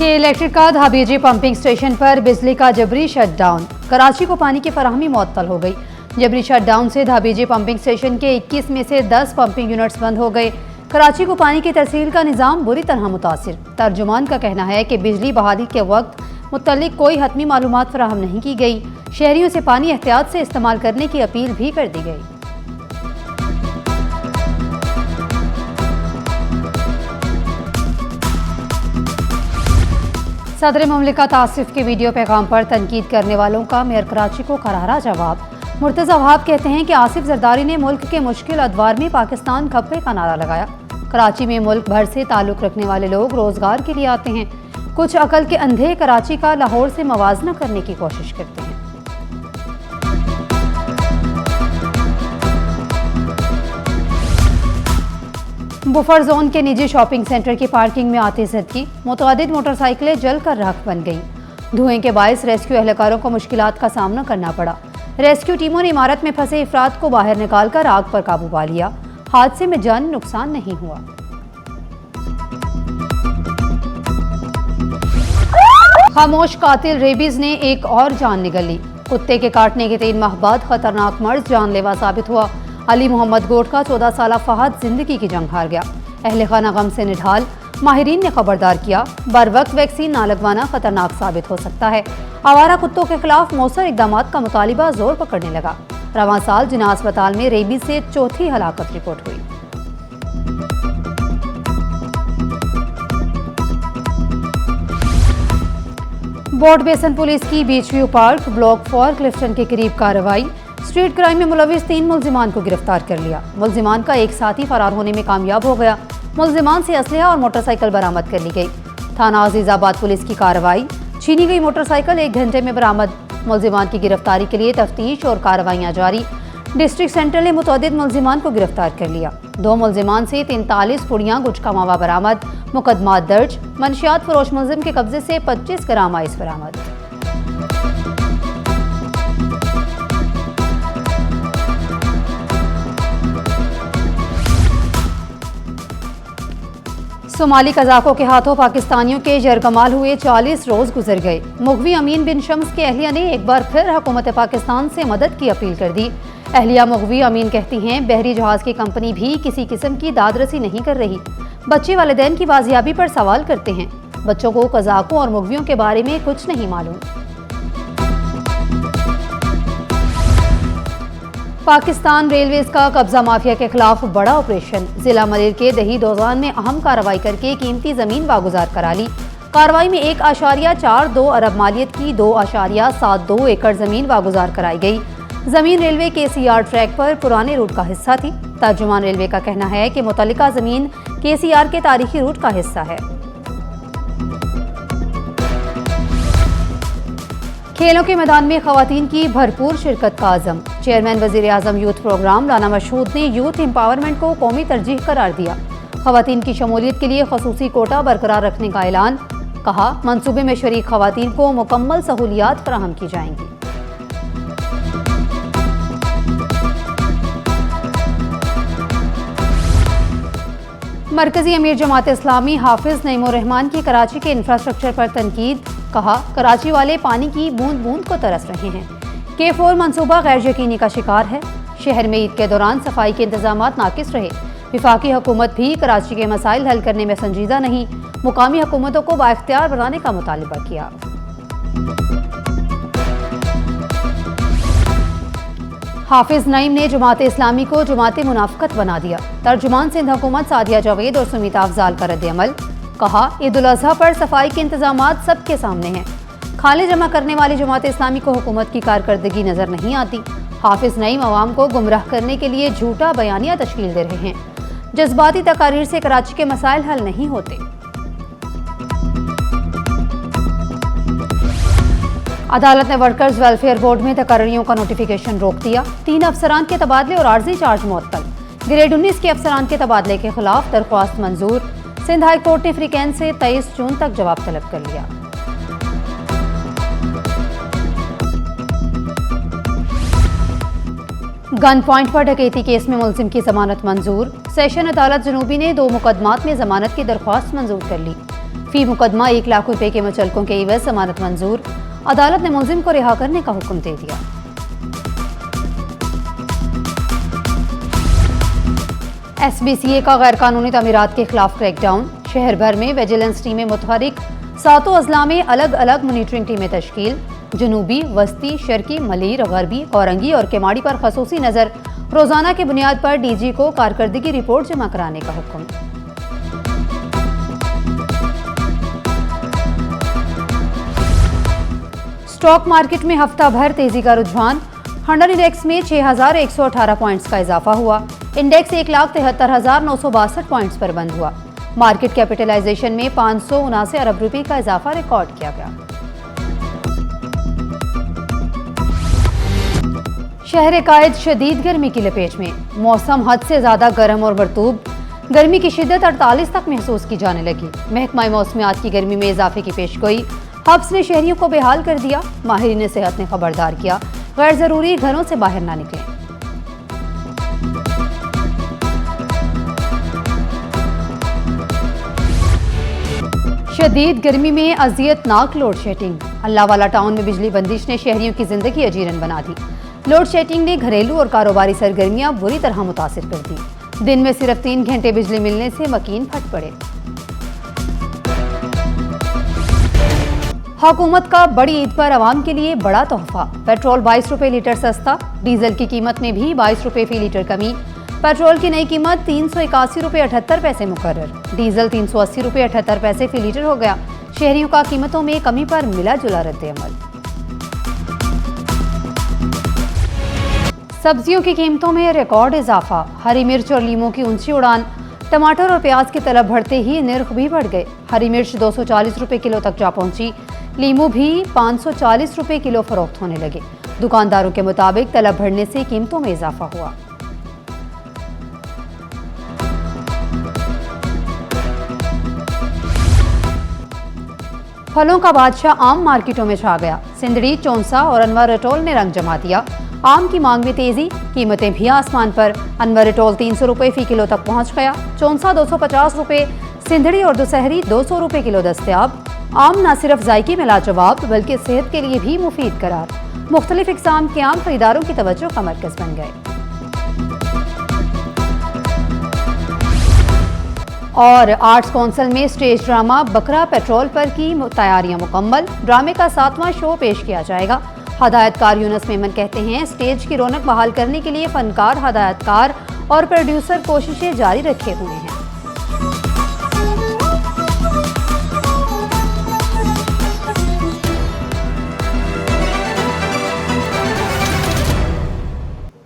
के इलेक्ट्रिक का धाबीजी pumping station पर बिजली का जबरी शटडाउन। कराची को पानी की फराहमी मुअत्तल हो गई। जबरी शटडाउन से धाबीजी पंपिंग स्टेशन के 21 में से 10 पंपिंग यूनिट्स बंद हो गए। कराची को पानी की तरसील का निज़ाम बुरी तरह मुतासिर। तर्जुमान का कहना है कि बिजली बहाली के वक्त मुतल्लिक कोई हतमी मालूमात फराहम नहीं की गई। शहरियों से पानी एहतियात से इस्तेमाल करने की अपील भी कर दी गई। सदर मुमलिकत आसिफ के वीडियो पैगाम पर तनकीद करने वालों का मेयर कराची को करारा जवाब। मुर्तज़ा वहाब कहते हैं कि आसिफ जरदारी ने मुल्क के मुश्किल अदवार में पाकिस्तान खप्पे का नारा लगाया। कराची में मुल्क भर से ताल्लुक़ रखने वाले लोग रोज़गार के लिए आते हैं। कुछ अकल के अंधे कराची का लाहौर से मवाजना करने की कोशिश करते हैं। बुफर जोन के निजी शॉपिंग सेंटर की पार्किंग में आतिशबाजी, मुतअद्दिद मोटरसाइकिलें जलकर राख बन गईं। धुएं के बायस रेस्क्यू एहलकारों को मुश्किलात का सामना करना पड़ा। रेस्क्यू टीमों ने इमारत में फंसे अफराद को बाहर निकालकर आग पर काबू पा लिया। हादसे में जानी नुकसान नहीं हुआ। खामोश कातिल रेबीज ने एक और जान निगल ली। कुत्ते के काटने के 3 माह बाद खतरनाक मर्ज जानलेवा साबित हुआ। अली मोहम्मद गोट का 14 साला फहद जिंदगी की जंग हार गया। अहले खाना गम से निढाल। माहिरीन ने खबरदार किया, बर वक्त वैक्सीन ना लगवाना खतरनाक साबित हो सकता है। आवारा कुत्तों के खिलाफ मौसर इकदाम का मुतालिबा जोर पकड़ने लगा। रवां साल जिना अस्पताल में रेबीज से चौथी हलाकत रिपोर्ट हुई। बोर्ड बेसन पुलिस की beach view park block 4 Clifton के करीब कार्रवाई। स्ट्रीट क्राइम में मुलविस 3 मुल्जिमान को गिरफ्तार कर लिया। मुल्जिमान का एक साथी फरार होने में कामयाब हो गया। मुल्जिमान से असलहा और मोटरसाइकिल बरामद कर ली गई। थाना अजीजाबाद पुलिस की कार्रवाई। छीनी गई मोटरसाइकिल 1 घंटे में बरामद। मुल्जिमान की गिरफ्तारी के लिए तफ्तीश और कार्रवाइयां जारी। डिस्ट्रिक्ट सेंटर ने मुतअद्दिद मुल्जिमान को गिरफ्तार कर लिया। 2 मुल्जिमान से 43 पुड़ियां गुटखा मावा बरामद। मुकदमा दर्ज। मंशियात फरोश मुल्जिम के कब्जे से 25 ग्राम आइस बरामद। सोमाली कज़ाकों के हाथों पाकिस्तानियों के यरगमाल हुए 40 रोज गुजर गए। मुगवी अमीन बिन शम्स के अहलिया ने एक बार फिर हुकूमत पाकिस्तान से मदद की अपील कर दी। अहलिया मुगवी अमीन कहती हैं, बहरी जहाज की कंपनी भी किसी किस्म की दादरसी नहीं कर रही। बच्चे वालिदैन की बाजियाबी पर सवाल करते हैं। बच्चों को कज़ाकों और मुगवियों के बारे में कुछ नहीं मालूम। पाकिस्तान रेलवेज का कब्जा माफिया के खिलाफ बड़ा ऑपरेशन। जिला मलिर के दही दोजान में अहम कार्रवाई करके कीमती जमीन वागुजार करा ली। कार्रवाई में 1.42 अरब मालियत की 2.72 एकड़ जमीन वागुजार कराई गई। जमीन रेलवे के CR ट्रैक पर पुराने रूट का हिस्सा थी। तर्जुमान रेलवे का कहना है कि मुतल्लिका जमीन KCR के तारीखी रूट का हिस्सा है। खेलों के मैदान में खवातीन की भरपूर शिरकत का आज़म। चेयरमैन वज़ीर आज़म यूथ प्रोग्राम राना मशहूद ने यूथ एम्पावरमेंट को कौमी तरजीह करार दिया। खवातीन की शमूलियत के लिए खसूसी कोटा बरकरार रखने का ऐलान। कहा, मंसूबे में शरीक खवातीन को मुकम्मल सहूलियात फराहम की जाएंगी। मरकजी अमीर जमात इस्लामी हाफिज नईमुर रहमान की कराची के इंफ्रास्ट्रक्चर पर तनकीद। कहा, कराची वाले पानी की बूंद बूंद को तरस रहे हैं। K4 मंसूबा गैर यकीनी का शिकार है। शहर में ईद के दौरान सफाई के इंतजामात नाकिस रहे। विफाकी हुकूमत भी कराची के मसाइल हल करने में संजीदा नहीं। मुकामी हुकूमतों को बाइख्तियार बनाने का मुतालिबा किया। हाफिज नईम ने जमात इस्लामी को जमात मुनाफिकत बना दिया। तर्जुमान सिंध हुकूमत सादिया जावेद और सुमिता अफजाल का रद्द-ए-अमल। कहा, ईद उल अज़हा पर सफाई के इंतजामात सबके सामने हैं। खाले जमा करने वाली जमात इस्लामी को हुकूमत की कारकर्दगी नजर नहीं आती। हाफिज नईम अवाम को गुमराह करने के लिए झूठा बयानिया तश्कील दे रहे हैं। जज्बाती तकारीर से कराची के मसाइल हल नहीं होते। अदालत ने वर्कर्स वेलफेयर बोर्ड में तकारीरों का नोटिफिकेशन रोक दिया। 3 अफसरान के तबादले और आर्जी चार्ज मुअत्तल। ग्रेड 19 के अफसरान के तबादले के खिलाफ दरख्वास्त मंजूर। सिंध हाई कोर्ट ने फ्रीकैन से 23 जून तक जवाब तलब कर लिया। गन पॉइंट पर डकैती केस में मुलजिम की जमानत मंजूर। सेशन अदालत जनूबी ने 2 मुकदमात में जमानत की दरख्वास्त मंजूर कर ली। फी मुकदमा 1 लाख रुपए के मुचलकों के एवज जमानत मंजूर। अदालत ने मुलजिम को रिहा करने का हुक्म दे दिया। SBCA का गैर कानूनी तमीरात के खिलाफ क्रैकडाउन। शहर भर में विजिलेंस टीमें मुतहरिक, 7 अजला में अलग अलग मॉनिटरिंग टीमें तश्कील। जनूबी, वस्ती, शर्की, मलीर, गरबी, औरंगी और केमाड़ी पर खसूसी नजर। रोजाना की बुनियाद पर DG को कारकर्दगी रिपोर्ट जमा कराने का हुक्म। स्टॉक मार्केट में हफ्ता भर तेजी का रुझान। हंडन इंडेक्स में 6,118 पॉइंट्स का इजाफा हुआ। इंडेक्स 1,73,962 पॉइंट्स पर बंद हुआ। मार्केट कैपिटलाइजेशन में 579 अरब रुपए का इजाफा रिकॉर्ड किया गया। शहर कायद शदीद गर्मी की लपेट में। मौसम हद से ज्यादा गर्म और मरतूब। गर्मी की शिद्दत 48 तक महसूस की जाने लगी। महकमा मौसमियात की गर्मी में इजाफे की पेशगोई। हब्स ने शहरियों को बेहाल कर दिया। माहिरीन सेहत ने खबरदार किया, गैर जरूरी घरों से बाहर ना निकलें। शदीद गर्मी में अजियतनाक लोड शेडिंग। अल्लाहवाला टाउन में बिजली बंदिश ने शहरियों की जिंदगी अजीरन बना दी। लोड शेडिंग ने घरेलू और कारोबारी सरगर्मियां बुरी तरह मुतासिर कर दी। दिन में सिर्फ 3 घंटे बिजली मिलने से मकीन फट पड़े। हुकूमत का बड़ी ईद पर आवाम के लिए बड़ा तोहफा। पेट्रोल 22 रुपए लीटर सस्ता। डीजल की कीमत में भी 22 रुपए फी लीटर कमी। पेट्रोल की नई कीमत 381 रुपए 78 पैसे मुकर्रर। डीजल 380 रुपए 78 पैसे फी लीटर हो गया। शहरियों का कीमतों में कमी पर मिला जुला रद्द-ए-अमल। सब्जियों की कीमतों में रिकॉर्ड इजाफा। हरी मिर्च और लीमों की ऊंची उड़ान। टमाटर और प्याज की तलब बढ़ते ही निर्ख भी बढ़ गए। हरी मिर्च 240 रुपए किलो तक जा पहुंची। लीमू भी 540 रुपए किलो फरोख्त होने लगे। दुकानदारों के मुताबिक तलब बढ़ने से कीमतों में इजाफा हुआ। फलों का बादशाह आम मार्केटों में छा गया। सिंदड़ी, चौंसा और अनवर अटोल ने रंग जमा दिया। आम की मांग में तेजी, कीमतें भी आसमान पर। अनवर अटोल 300 रुपए फी किलो तक पहुंच गया। चौंसा 250 रुपए, सिंदड़ी और दुसहरी 200 रुपए किलो दस्तयाब। आम न सिर्फ जायके में लाजवाब बल्कि सेहत के लिए भी मुफीद करार। मुख्तलिफ इक़साम के आम खरीदारों की तवज्जो का मरकज बन गए। और आर्ट्स काउंसिल में स्टेज ड्रामा बकरा पेट्रोल पर की तैयारियां मुकम्मल। ड्रामे का 7वां शो पेश किया जाएगा। हदायतकार यूनुस मेमन कहते हैं, स्टेज की रौनक बहाल करने के लिए फनकार, हदायतकार और प्रोड्यूसर कोशिशें जारी रखे हुए हैं।